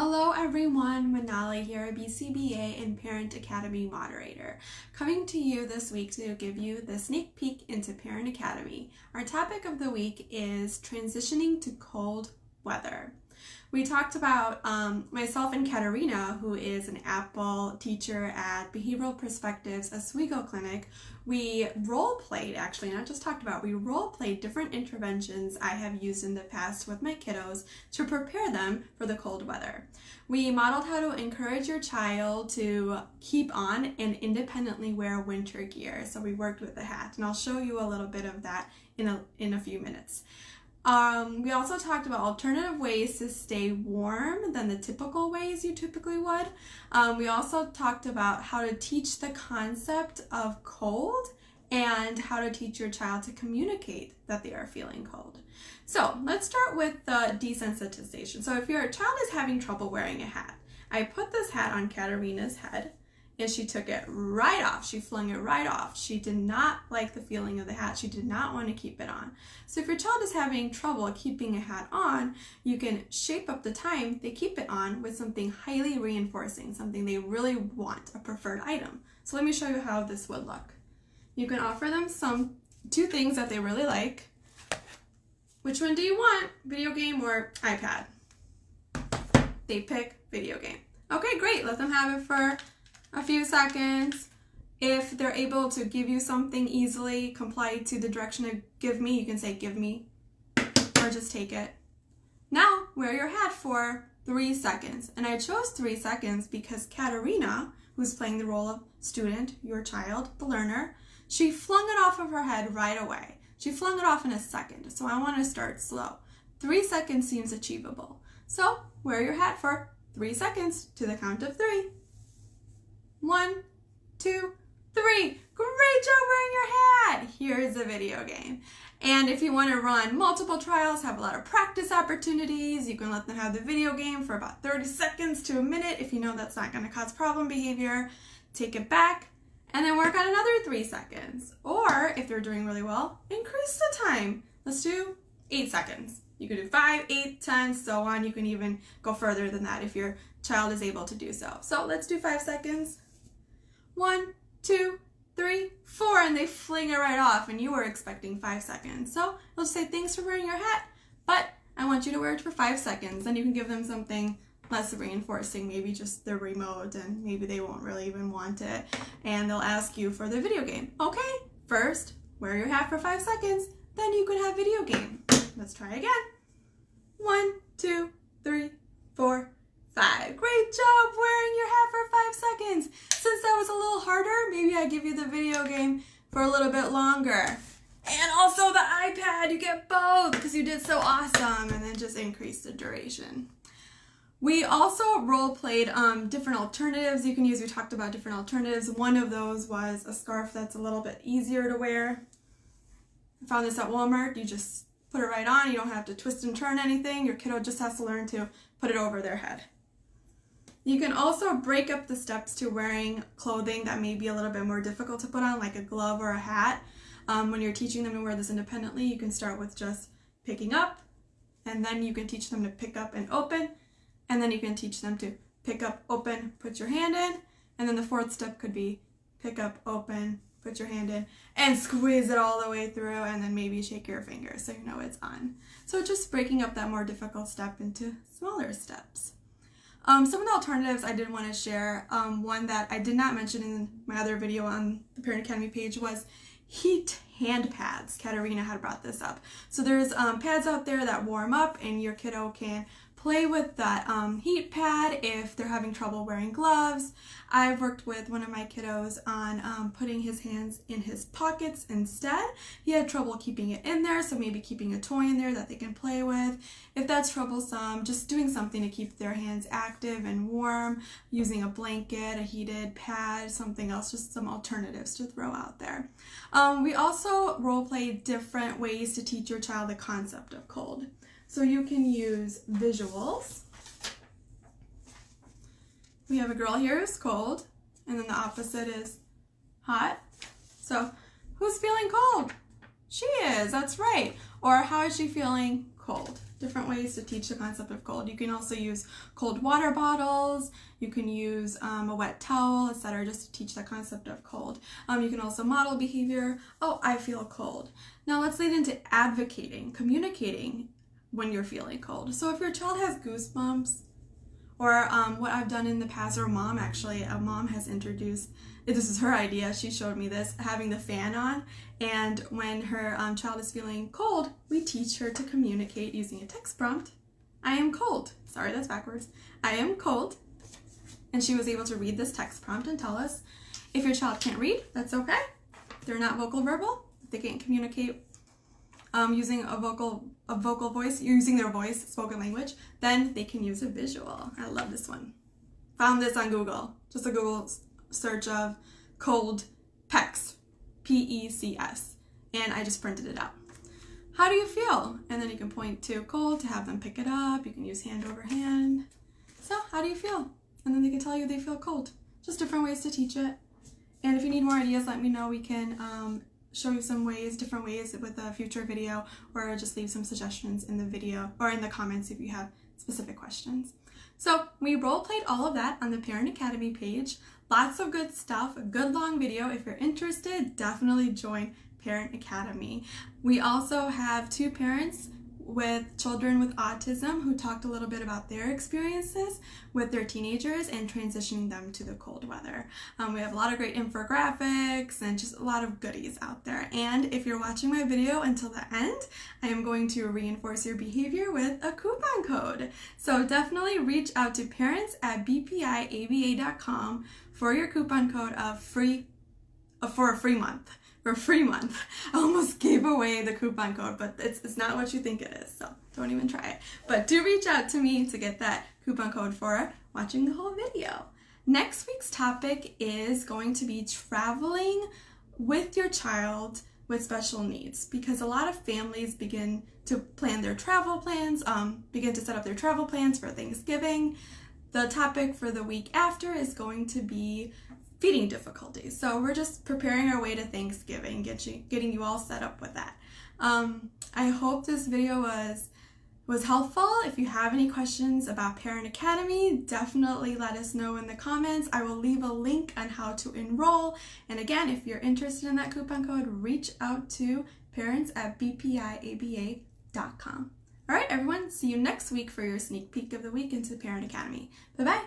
Hello everyone, Manali here, a BCBA and Parent Academy moderator, coming to you this week to give you the sneak peek into Parent Academy. Our topic of the week is transitioning to cold weather. We talked about myself and Katerina, who is an Apple teacher at Behavioral Perspectives Oswego Clinic. We role-played, actually, not just talked about, we role-played different interventions I have used in the past with my kiddos to prepare them for the cold weather. We modeled how to encourage your child to keep on and independently wear winter gear. So we worked with the hat, and I'll show you a little bit of that in a few minutes. We also talked about alternative ways to stay warm than the typical ways you typically would. We also talked about how to teach the concept of cold and how to teach your child to communicate that they are feeling cold. So let's start with the desensitization. So if your child is having trouble wearing a hat, I put this hat on Katerina's head and she took it right off. She flung it right off. She did not like the feeling of the hat. She did not want to keep it on. So if your child is having trouble keeping a hat on, you can shape up the time they keep it on with something highly reinforcing, something they really want, a preferred item. So let me show you how this would look. You can offer them two things that they really like. Which one do you want? Video game or iPad? They pick video game. Okay, great. Let them have it for a few seconds. If they're able to give you something easily, comply to the direction of give me, you can say give me, or just take it. Now wear your hat for 3 seconds. And I chose 3 seconds because Katerina, who's playing the role of student, your child, the learner, she flung it off of her head right away. She flung it off in a second, so I want to start slow. 3 seconds seems achievable. So wear your hat for 3 seconds to the count of 3. 1, 2, 3. Great job wearing your hat. Here's a video game. And if you want to run multiple trials, have a lot of practice opportunities, you can let them have the video game for about 30 seconds to a minute. If you know that's not going to cause problem behavior, take it back and then work on another 3 seconds. Or if they're doing really well, increase the time. Let's do 8 seconds. You can do 5, 8, 10, so on. You can even go further than that if your child is able to do so. So let's do 5 seconds. 1, 2, 3, 4, and they fling it right off, and you were expecting 5 seconds. So they'll say, thanks for wearing your hat, but I want you to wear it for 5 seconds. Then you can give them something less reinforcing, maybe just the remote, and maybe they won't really even want it, and they'll ask you for the video game. Okay, first, wear your hat for 5 seconds, then you can have video game. Let's try again. 1, 2, 3, 4, 5. Great job wearing your hat for 5 seconds. Since that was a little harder, maybe I give you the video game for a little bit longer. And also the iPad, you get both because you did so awesome, and then just increase the duration. We also role-played different alternatives you can use. We talked about different alternatives. One of those was a scarf that's a little bit easier to wear. I found this at Walmart. You just put it right on. You don't have to twist and turn anything. Your kiddo just has to learn to put it over their head. You can also break up the steps to wearing clothing that may be a little bit more difficult to put on, like a glove or a hat. When you're teaching them to wear this independently, you can start with just picking up, and then you can teach them to pick up and open, and then you can teach them to pick up, open, put your hand in, and then the 4th step could be pick up, open, put your hand in, and squeeze it all the way through, and then maybe shake your fingers so you know it's on. So just breaking up that more difficult step into smaller steps. Some of the alternatives I did want to share, one that I did not mention in my other video on the Parent Academy page was heat hand pads. Katerina had brought this up. So there's pads out there that warm up, and your kiddo can play with that heat pad if they're having trouble wearing gloves. I've worked with one of my kiddos on putting his hands in his pockets instead. He had trouble keeping it in there, so maybe keeping a toy in there that they can play with. If that's troublesome, just doing something to keep their hands active and warm, using a blanket, a heated pad, something else, just some alternatives to throw out there. We also role-play different ways to teach your child the concept of cold. So you can use visuals. We have a girl here who's cold, and then the opposite is hot. So who's feeling cold? She is, that's right. Or how is she feeling cold. Different ways to teach the concept of cold. You can also use cold water bottles. You can use a wet towel, etc., just to teach the concept of cold. You can also model behavior. Oh, I feel cold. Now let's lead into advocating, communicating when you're feeling cold. So if your child has goosebumps, or what I've done in the past, or a mom has introduced, this is her idea, she showed me this, having the fan on, and when her child is feeling cold, we teach her to communicate using a text prompt. I am cold. Sorry, that's backwards. I am cold. And she was able to read this text prompt and tell us. If your child can't read, that's okay. They're not vocal verbal. They can't communicate using a vocal voice, using their voice, spoken language, then they can use a visual. I love this one. Found this on Google. Just a Google search of cold PECS, P-E-C-S, and I just printed it out. How do you feel? And then you can point to cold to have them pick it up. You can use hand over hand. So how do you feel? And then they can tell you they feel cold. Just different ways to teach it. And if you need more ideas, let me know. We can show you some ways, different ways with a future video, or just leave some suggestions in the video or in the comments if you have specific questions. So we role played all of that on the Parent Academy page. Lots of good stuff, a good long video. If you're interested, definitely join Parent Academy. We also have 2 parents with children with autism who talked a little bit about their experiences with their teenagers and transitioning them to the cold weather. We have a lot of great infographics and just a lot of goodies out there. And if you're watching my video until the end, I am going to reinforce your behavior with a coupon code. So definitely reach out to parents@bpiaba.com for your coupon code of for a free month. For a free month. I almost gave away the coupon code, but it's not what you think it is, so don't even try it. But do reach out to me to get that coupon code for watching the whole video. Next week's topic is going to be traveling with your child with special needs, because a lot of families begin to plan their travel plans, begin to set up their travel plans for Thanksgiving. The topic for the week after is going to be feeding difficulties. So we're just preparing our way to Thanksgiving, getting you all set up with that. I hope this video was helpful. If you have any questions about Parent Academy, definitely let us know in the comments. I will leave a link on how to enroll. And again, if you're interested in that coupon code, reach out to parents@bpiaba.com. All right, everyone, see you next week for your sneak peek of the week into Parent Academy. Bye-bye.